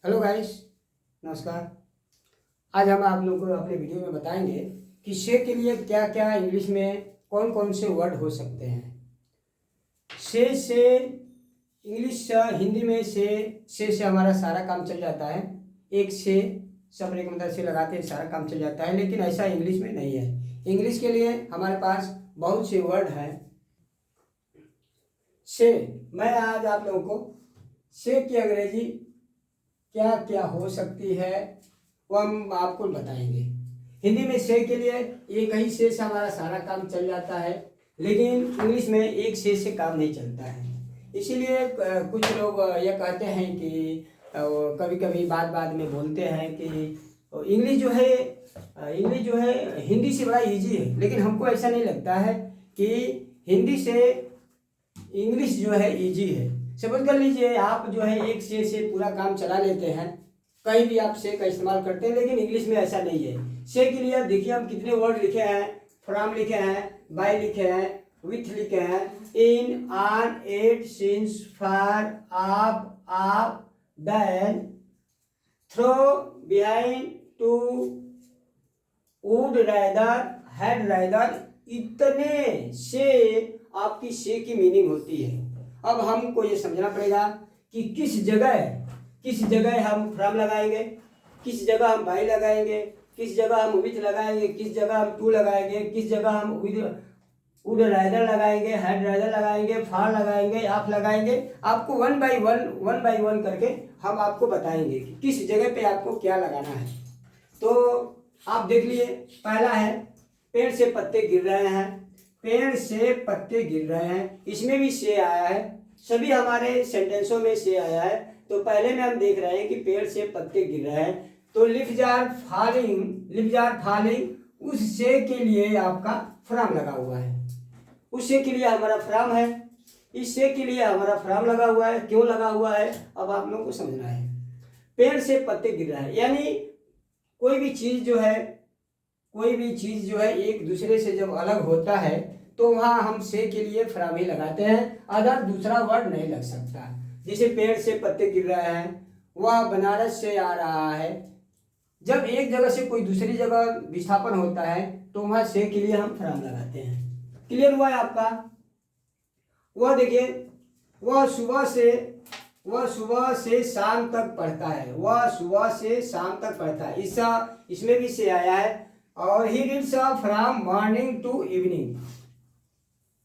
Hello guys, नमस्कार। आज हम आप लोगों को अपने वीडियो में बताएंगे कि से के लिए क्या क्या इंग्लिश में कौन कौन से वर्ड हो सकते हैं। से इंग्लिश हिंदी में से हमारा सारा काम चल जाता है। एक से सब एक मतलब से लगाते हैं, सारा काम चल जाता है, लेकिन ऐसा इंग्लिश में नहीं है। इंग्लिश के लिए हमारे पास बहुत से वर्ड हैं। से मैं आज आप लोगों को से की अंग्रेजी क्या क्या हो सकती है वो हम आपको बताएंगे। हिंदी में से के लिए एक ही से हमारा सारा काम चल जाता है, लेकिन इंग्लिश में एक से काम नहीं चलता है। इसीलिए कुछ लोग यह कहते हैं कि कभी कभी बात में बोलते हैं कि इंग्लिश जो है हिंदी से बड़ा इजी है, लेकिन हमको ऐसा नहीं लगता है कि हिंदी से इंग्लिश जो है इजी है। सपोज कर लीजिए आप जो है एक से पूरा काम चला लेते हैं, कहीं भी आप से का इस्तेमाल करते हैं, लेकिन इंग्लिश में ऐसा नहीं है। से के लिए देखिए हम कितने वर्ड लिखे हैं। फ्रॉम लिखे हैं, बाय लिखे हैं, विथ लिखे हैं, in, on, at, since, for, आप, then, through, behind, to, would rather, had rather, इतने से आपकी से की मीनिंग होती है। अब हमको ये समझना पड़ेगा कि किस जगह हम फ्रॉम लगाएंगे, किस जगह हम बाय लगाएंगे, किस जगह हम विथ लगाएंगे, किस जगह हम टू लगाएंगे, किस जगह हम वुड राइदर लगाएंगे, हैड राइदर लगाएंगे, फॉर लगाएंगे, आप लगाएंगे। आपको वन बाय वन करके हम आपको बताएंगे कि किस जगह पे आपको क्या लगाना है। तो आप देख लिए, पहला है पेड़ से पत्ते गिर रहे हैं। पेड़ से पत्ते गिर रहे हैं, इसमें भी से आया है। सभी हमारे सेंटेंसों में से आया है। तो पहले में हम देख रहे हैं कि पेड़ से पत्ते गिर रहे हैं, तो लीव्स आर फॉलिंग, उस से के लिए आपका फ्रॉम लगा हुआ है। उस से के लिए हमारा फ्रॉम है, इस से के लिए हमारा फ्रॉम लगा हुआ है। क्यों लगा हुआ है अब आप लोगों को समझना है। पेड़ से पत्ते गिर रहे हैं यानी कोई भी चीज जो है एक दूसरे से जब अलग होता है तो वहां हम से के लिए फ्रॉम ही लगाते हैं, अदर दूसरा वर्ड नहीं लग सकता। जैसे पेड़ से पत्ते गिर रहे हैं, वह बनारस से आ रहा है। जब एक जगह से कोई दूसरी जगह विस्थापन होता है तो वहां से के लिए हम फ्रॉम लगाते हैं। क्लियर हुआ है आपका। वह देखिए, वह सुबह से शाम तक पढ़ता है। वह सुबह से शाम तक पढ़ता है, इसमें भी से आया है। और he reads from morning to evening,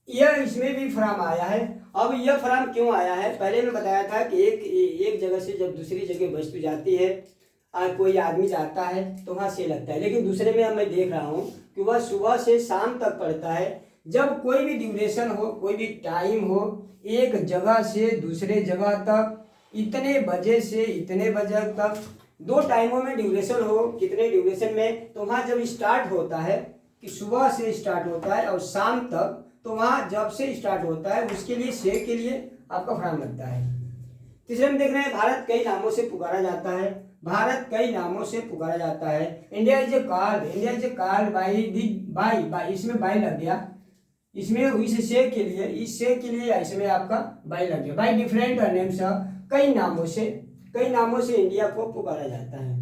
यह इसमें भी फ्रॉम आया है। अब यह फ्रॉम क्यों आया है, पहले मैं बताया था कि एक जगह से जब दूसरी जगह वस्तु जाती है, कोई आदमी जाता है तो वहां से लगता है। लेकिन दूसरे में मैं देख रहा हूं कि वह सुबह से शाम तक पढ़ता है। जब कोई भी ड्यूरेशन हो, कोई भी टाइम हो, एक जगह से दूसरे जगह तक, इतने बजे से इतने बजे तक, दो टाइमों में ड्यूरेशन हो, कितने ड्यूरेशन में, तो वहां जब स्टार्ट होता है कि सुबह से स्टार्ट होता है और शाम तक, तो वहां जब से स्टार्ट होता है उसके लिए से के लिए आपका फ्रॉम लगता है। तीसरे में देख रहे हैं भारत कई नामों से पुकारा जाता है। भारत कई नामों से पुकारा जाता है। India is a called by, इसमें बाय लग गया। इसमें इस से के लिए, इसमें आपका बाय लग गया। बाय डिफरेंट नेम्स, कई नामों से इंडिया को पुकारा जाता है।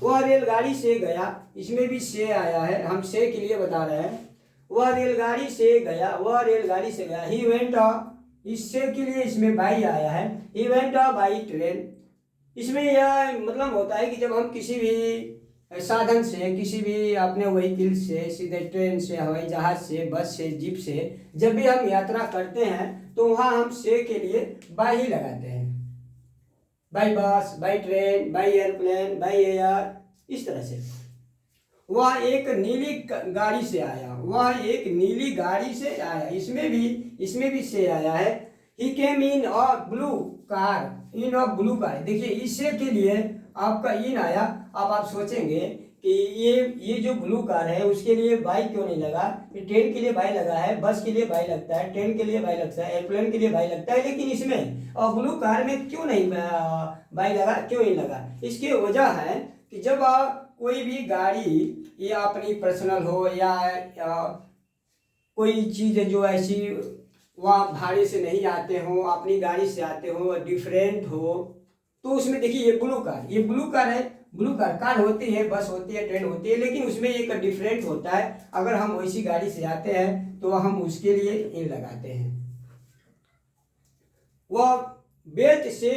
वह रेलगाड़ी से गया, इसमें भी से आया है, हम से के लिए बता रहे हैं। वह रेलगाड़ी से गया, ही वेंट, इससे के लिए इसमें बाई आया है, ही वेंट बाई ट्रेन। इसमें यह मतलब होता है कि जब हम किसी भी साधन से, किसी भी अपने व्हीकल से, सीधे ट्रेन से, हवाई जहाज से, बस से, जीप से जब भी हम यात्रा करते हैं तो वहां हम से के लिए बाई ही लगाते हैं। By bus, by train, by airplane, by air, इस तरह से। वह एक नीली गाड़ी से आया, इसमें भी से आया है। ही केम इन अ ब्लू कार, देखिए इससे के लिए आपका इन आया। अब आप सोचेंगे कि ये जो ब्लू कार है उसके लिए बाई क्यों नहीं लगा। ट्रेन के लिए बाई लगा है, बस के लिए बाई लगता है, ट्रेन के लिए बाई लगता है, एयरप्लेन के लिए बाई लगता है, लेकिन इसमें और ब्लू कार में क्यों नहीं बाई लगा, क्यों नहीं लगा। इसकी वजह है कि जब कोई भी गाड़ी या अपनी पर्सनल हो या कोई चीज़ जो ऐसी वह भाड़े से नहीं आते हो, अपनी गाड़ी से आते हो, डिफरेंट हो, तो उसमें देखिए ये ब्लू कार है, ब्लू कार होती है, बस होती है, ट्रेन होती है, लेकिन उसमें एक डिफरेंट होता है। अगर हम वैसी गाड़ी से जाते हैं तो हम उसके लिए इन लगाते हैं। वह बेत से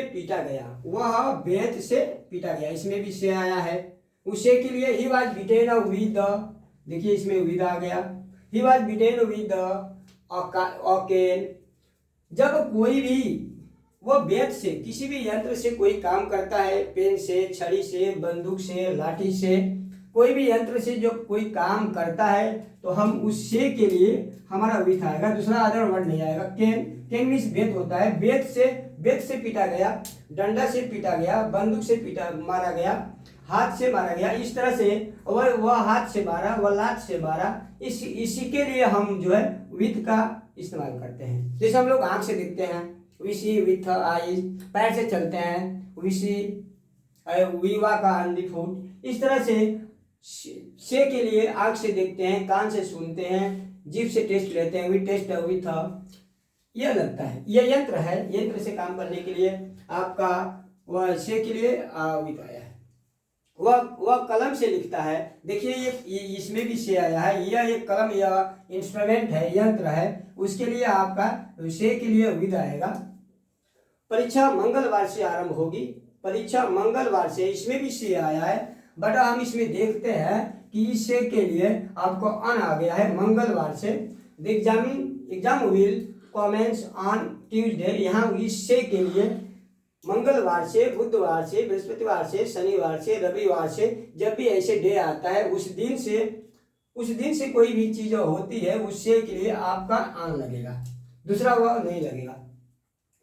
पीटा गया, इसमें भी से आया है। उसे के लिए he was bitten with the, देखिए इसमें विद आ गया, he was bitten with the oaken. जब कोई भी वो बेत से, किसी भी यंत्र से कोई काम करता है, पेन से, छड़ी से, बंदूक से, लाठी से, कोई भी यंत्र से जो कोई काम करता है तो हम उससे के लिए हमारा विथ आएगा, दूसरा अदर वर्ड नहीं आएगा। कैन मीन्स बेत होता है, बेत से पीटा गया, डंडा से पीटा गया, बंदूक से मारा गया, हाथ से मारा गया, इस तरह से वह हाथ से मारा, वह लात से मारा। इसी के लिए हम जो है विथ का इस्तेमाल करते हैं। जैसे हम लोग आंख से देखते हैं, वी सी विथ आईज, पैर से चलते हैं, we see, we walk on the foot. इस तरह से के लिए आंख से देखते हैं, कान से सुनते हैं, जीभ से टेस्ट लेते हैं, वी टेस्ट विथ, यह लगता है, यह यंत्र है। यंत्र से काम करने के लिए आपका वह से के लिए विथ आया है। वह कलम से लिखता है, देखिए ये इसमें भी से आया है। यह एक कलम या इंस्ट्रूमेंट है, यंत्र है, उसके लिए आपका से के लिए विद आएगा। परीक्षा मंगलवार से आरंभ होगी, परीक्षा मंगलवार से, इसमें भी से आया है, बट हम इसमें देखते हैं कि इस से के लिए आपको अन आ गया है मंगलवार से। The exam will commence on Tuesday, यहाँ इस से के लिए मंगलवार से, बुधवार से, बृहस्पतिवार से, शनिवार से, रविवार से, जब भी ऐसे डे आता है उस दिन से कोई भी चीज होती है उससे के लिए आपका आन लगेगा, दूसरा वह नहीं लगेगा।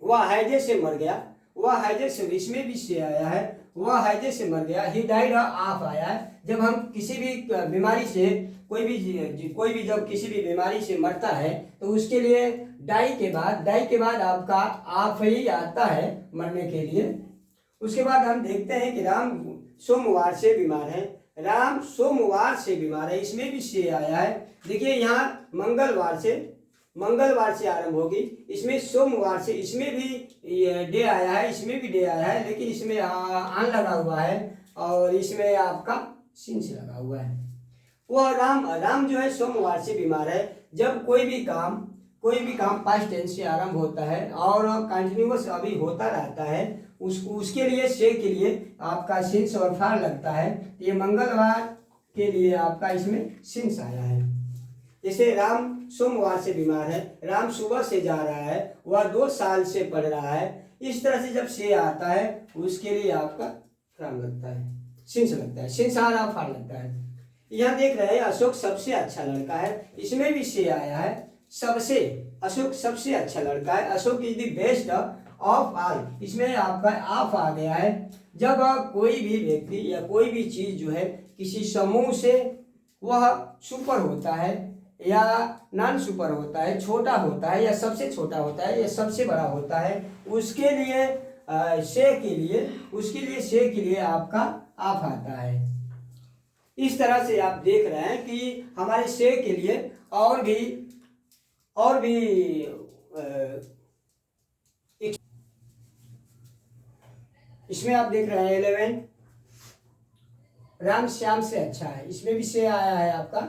वह हैजे से मर गया, वह हैजे से, इसमें भी से आया है, वह हैजे से मर गया। ही डाइड ऑफ आया है। जब हम किसी भी बीमारी से, कोई भी जब किसी भी बीमारी से मरता है तो उसके लिए डाई के बाद आपका आप ही आता है मरने के लिए। उसके बाद हम देखते हैं कि राम सोमवार से बीमार है, राम सोमवार से बीमार है, इसमें भी से आया है। देखिए यहाँ मंगलवार से आरंभ होगी, इसमें सोमवार से, इसमें भी डे आया है, इसमें भी डे आया है, लेकिन इसमें आन लगा हुआ है और इसमें आपका सिन से लगा हुआ है। वह राम जो है सोमवार से बीमार है। जब कोई भी काम पास्ट टेंस से आरंभ होता है और कंटिन्यूअस अभी होता रहता है, उसके लिए से के लिए आपका सिंस और फार लगता है। ये मंगलवार के लिए आपका इसमें सिंस आया है। जैसे राम सोमवार से बीमार है, राम सुबह से जा रहा है, वह 2 साल से पढ़ रहा है। इस तरह से जब से आता है उसके लिए आपका फ्राम लगता है, सिंस लगता है, सिंस आ रहा फार लगता है। यहाँ देख रहे हैं अशोक सबसे अच्छा लड़का है, इसमें भी से आया है, सबसे, अशोक सबसे अच्छा लड़का है, Ashok is the best of all, इसमें आपका ऑफ आ गया है। जब कोई भी व्यक्ति या कोई भी चीज जो है किसी समूह से वह सुपर होता है या नॉन सुपर होता है, छोटा होता है या सबसे छोटा होता है या सबसे बड़ा होता है, उसके लिए से के लिए आपका ऑफ आता है। इस तरह से आप देख रहे हैं कि हमारे से के लिए और भी इसमें आप देख रहे हैं 11 राम श्याम से अच्छा है, इसमें भी से आया है आपका,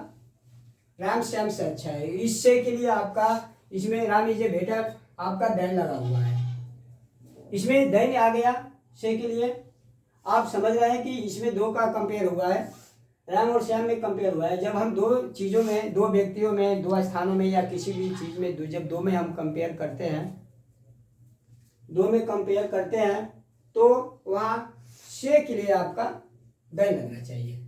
राम श्याम से अच्छा है। इस से के लिए आपका इसमें राम इज ए बेटर, आपका दैन लगा हुआ है, इसमें दैन आ गया से के लिए। आप समझ रहे हैं कि इसमें 2 का कंपेयर हुआ है, राम और श्याम में कंपेयर हुआ है। जब हम 2 चीज़ों में, 2 व्यक्तियों में, 2 स्थानों में या किसी भी चीज़ में जब 2 में हम कंपेयर करते हैं, 2 में कंपेयर करते हैं तो वहाँ से के लिए आपका दैन लगना चाहिए।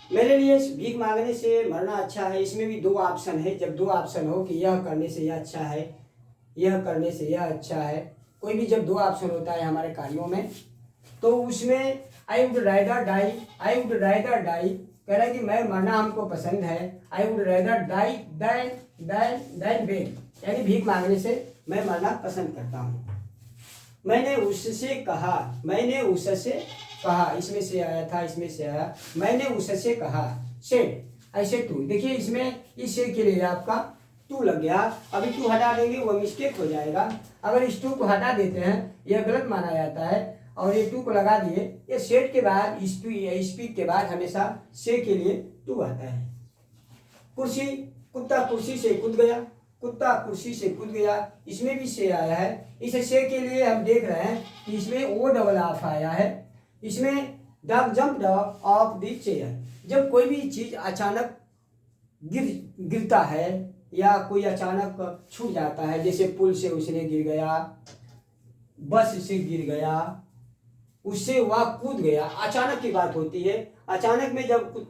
मेरे लिए भीख मांगने से मरना अच्छा है, इसमें भी 2 ऑप्शन है। जब 2 ऑप्शन हो कि यह करने से यह अच्छा है, यह करने से यह अच्छा है, कोई भी जब 2 ऑप्शन होता है हमारे कार्यों में, तो उसमें आई वुड राइदर डाई कह रहा है कि मैं मरना हमको पसंद है। I would rather die than beg, यानी भीख मांगने से मैं मरना पसंद करता हूँ। मैंने उससे कहा, इसमें से आया था, इसमें से आया, मैंने उससे कहा, सेड, आई सेड टू। देखिए इसमें इस से के लिए आपका टू लग गया, अभी टू हटा देंगे वो मिस्टेक हो जाएगा। अगर इस टू को हटा देते हैं यह गलत माना जाता है, और ये टू को लगा दिए, ये सेट के बाद स्पीक के बाद हमेशा से के लिए टू आता है। कुर्सी, कुत्ता कुर्सी से कूद गया, कुत्ता कुर्सी से कूद गया, इसमें भी से आया है। इस से के लिए हम देख रहे हैं कि इसमें ओ डबल ऑफ आया है। इसमें dog jumped of the chair, जब कोई भी चीज अचानक गिरता है या कोई अचानक छूट जाता है, जैसे पुल से उसने गिर गया, बस से गिर गया, उससे वह कूद गया, अचानक की बात होती है। अचानक में जब कुछ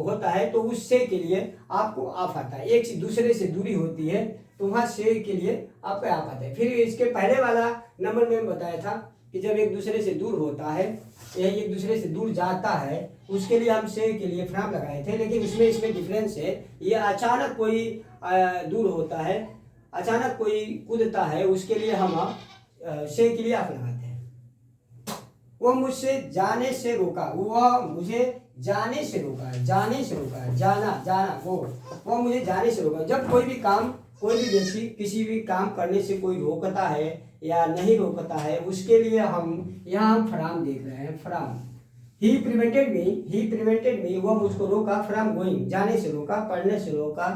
होता है तो उससे के लिए आपको ऑफ आता है। एक से दूसरे से दूरी होती है तो वहाँ से के लिए आपका ऑफ आता है। फिर इसके पहले वाला नंबर में बताया था कि जब एक दूसरे से दूर होता है या एक दूसरे से दूर जाता है, उसके लिए हम से के लिए फ्राम लगाए थे, लेकिन इसमें डिफरेंस है। ये अचानक कोई दूर होता है, अचानक कोई कूदता है, उसके लिए हम से के लिए ऑफ लगाते हैं। वो मुझसे जाने से रोका, वह मुझे जाने से रोका, जाने से रोका, जाना वो मुझे जाने से रोका। जब कोई भी काम, कोई भी व्यक्ति किसी भी काम करने से कोई रोकता है या नहीं रोकता है, उसके लिए हम यहाँ फ्राम देख रहे हैं। फ्राम, ही प्रिवेंटेड मी, वह मुझको रोका, फ्राम गोइंग, जाने से रोका, पढ़ने से रोका,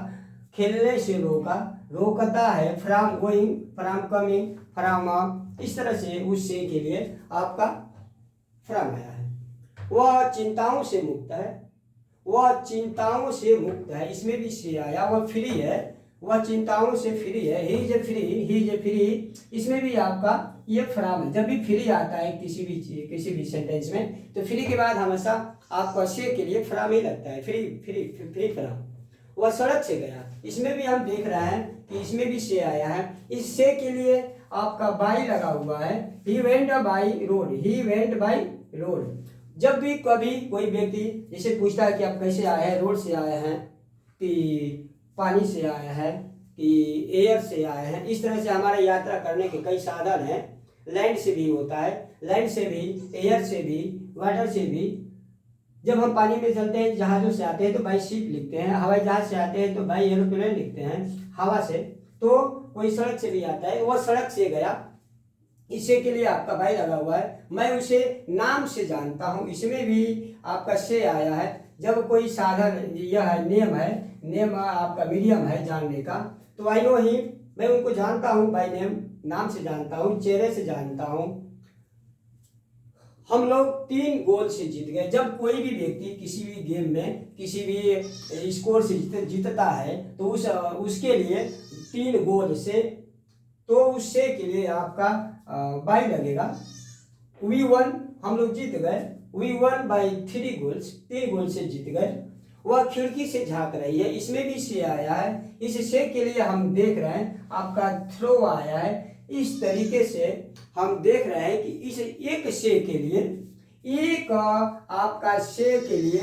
खेलने से रोका, रोकता है, from going, from coming, from, इस तरह से उससे के लिए आपका फ्राम आया है। वह चिंताओं से मुक्त है, वह चिंताओं से मुक्त है, इसमें भी से आया। वह फ्री है, वह चिंताओं से फ्री है, ही इज फ्री, इसमें भी आपका ये फ्राम है। जब भी फ्री आता है किसी भी सेंटेंस में, तो फ्री के बाद हमेशा आपका से के लिए फ्राम ही लगता है, फ्री फ्राम। वह सड़क से गया, इसमें भी हम देख रहे हैं कि इसमें भी से आया है। इस से के लिए आपका बाई लगा हुआ है। ही वेंट बाई रोड, जब भी कभी कोई व्यक्ति जैसे पूछता है कि आप कैसे आए हैं, रोड से आए हैं कि पानी से आए हैं कि एयर से आए हैं, इस तरह से हमारा यात्रा करने के कई साधन हैं। लैंड से भी होता है, लैंड से भी, एयर से भी, वाटर से भी। जब हम पानी में चलते हैं, जहाज़ों से आते हैं तो बाई शिप लिखते हैं, हवाई जहाज से आते हैं तो बाई एरोप्लेन लिखते हैं, हवा से। तो कोई सड़क से भी आता है, वह सड़क से गया, इसे के लिए आपका बाई लगा हुआ है। मैं उसे नाम से जानता हूँ, इसमें भी आपका से आया है। जब कोई साधन, यह नेम है, नेम आपका मीडियम है जानने का, तो आई नो ही, मैं उनको जानता हूँ बाय नेम, नाम से जानता हूँ, चेहरे से जानता हूँ। हम लोग 3 गोल से जीत गए। जब कोई भी व्यक्ति किसी भी गेम में किसी भी स्कोर से जीतता है तो उसके लिए 3 गोल से, तो उससे के लिए आपका बाई लगेगा। वी वन, हम लोग जीत गए, वी वन बाई 3 गोल्स, 3 गोल से जीत गए। वह खिड़की से झांक रही है, इसमें भी से आया है। इस से के लिए हम देख रहे हैं आपका थ्रो आया है। इस तरीके से हम देख रहे हैं कि इस एक से के लिए, एक आपका से के लिए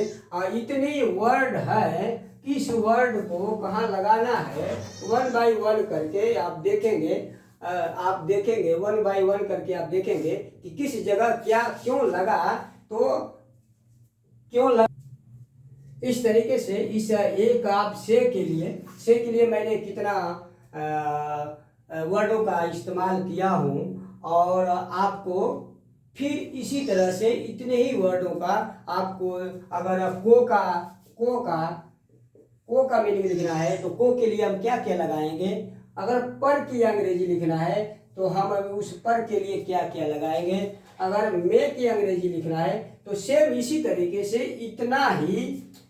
इतने वर्ड है कि इस वर्ड को कहाँ लगाना है, 1 बाई 1 करके आप देखेंगे, 1 बाई 1 करके आप देखेंगे कि किस जगह क्या क्यों लगा, तो क्यों लगा। इस तरीके से इस एक आप से के लिए मैंने कितना वर्डों का इस्तेमाल किया हूँ, और आपको फिर इसी तरह से इतने ही वर्डों का आपको, अगर को का मीनिंग लिखना है तो को के लिए हम क्या क्या लगाएंगे, अगर पर की अंग्रेजी लिखना है तो हम उस पर के लिए क्या क्या लगाएंगे, अगर मे की अंग्रेजी लिखना है तो सेम इसी तरीके से इतना ही।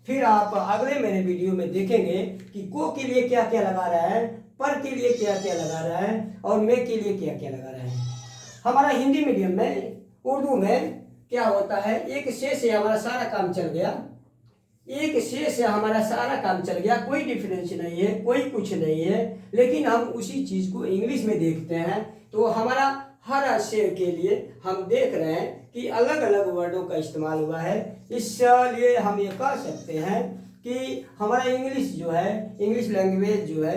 फिर आप अगले मेरे वीडियो में देखेंगे कि को के लिए क्या क्या लगा रहा है, पर के लिए क्या क्या लगा रहा है, और मे के लिए क्या क्या लगा रहा है। हमारा हिंदी मीडियम में, उर्दू में क्या होता है, एक से हमारा सारा काम चल गया, एक से हमारा सारा काम चल गया, कोई डिफरेंस नहीं है, कोई कुछ नहीं है। लेकिन हम उसी चीज़ को इंग्लिश में देखते हैं तो हमारा हर से के लिए हम देख रहे हैं कि अलग अलग वर्डों का इस्तेमाल हुआ है। इसलिए हम ये कह सकते हैं कि हमारा इंग्लिश जो है, इंग्लिश लैंग्वेज जो है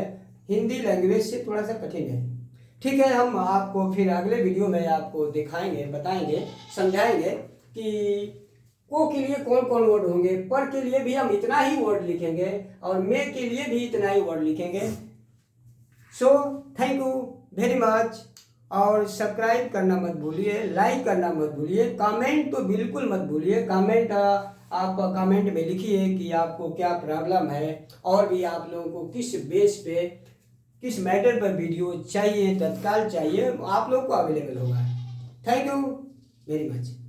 हिंदी लैंग्वेज से थोड़ा सा कठिन है। ठीक है, हम आपको फिर अगले वीडियो में आपको दिखाएंगे, बताएंगे, समझाएंगे कि को के लिए कौन कौन वर्ड होंगे, पर के लिए भी हम इतना ही वर्ड लिखेंगे, और मे के लिए भी इतना ही वर्ड लिखेंगे। So thank you very much. और सब्सक्राइब करना मत भूलिए, लाइक करना मत भूलिए, कमेंट तो बिल्कुल मत भूलिए। कमेंट आप कमेंट में लिखिए कि आपको क्या प्रॉब्लम है और भी आप लोगों को किस बेस पे किस मैटर पर वीडियो चाहिए, तत्काल चाहिए, आप लोग को अवेलेबल होगा। Thank you very much.